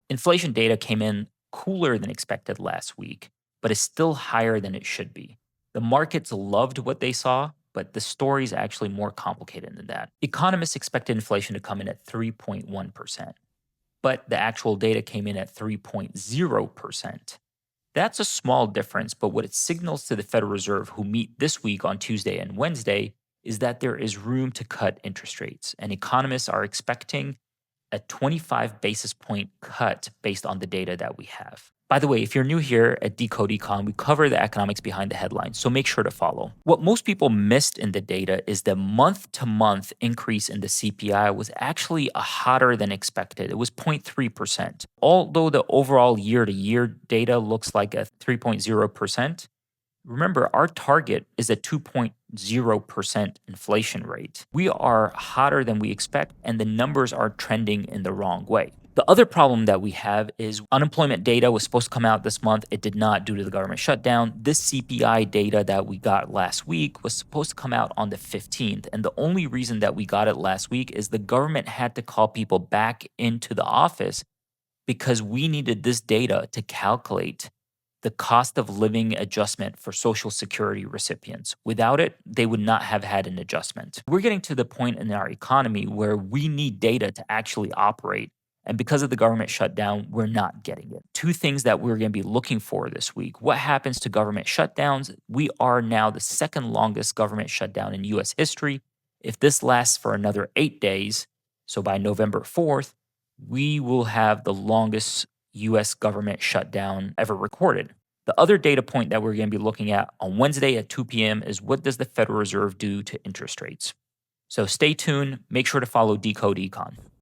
Inflation data came in cooler than expected last week, but is still higher than it should be. The markets loved what they saw, but the story is actually more complicated than that. Economists expected inflation to come in at 3.1%, but the actual data came in at 3.0%. That's a small difference, but what it signals to the Federal Reserve, who meet this week on Tuesday and Wednesday, is that there is room to cut interest rates. And economists are expecting a 25 basis point cut based on the data that we have. By the way, if you're new here at Decode Econ, we cover the economics behind the headlines, so make sure to follow. What most people missed in the data is the month to month increase in the CPI was actually hotter than expected. It was 0.3%. Although the overall year to year data looks like a 3.0%, remember, our target is a 2.0% inflation rate. We are hotter than we expect, and the numbers are trending in the wrong way. The other problem that we have is unemployment data was supposed to come out this month. It did not due to the government shutdown. This CPI data that we got last week was supposed to come out on the 15th. And the only reason that we got it last week is the government had to call people back into the office because we needed this data to calculate the cost of living adjustment for Social Security recipients. Without it, they would not have had an adjustment. We're getting to the point in our economy where we need data to actually operate. And because of the government shutdown, we're not getting it. Two things that we're going to be looking for this week. What happens to government shutdowns? We are now the second longest government shutdown in US history. If this lasts for another 8 days, so by November 4th, we will have the longest US government shutdown ever recorded. The other data point that we're going to be looking at on Wednesday at 2 p.m. is what does the Federal Reserve do to interest rates? So stay tuned. Make sure to follow Decode Econ.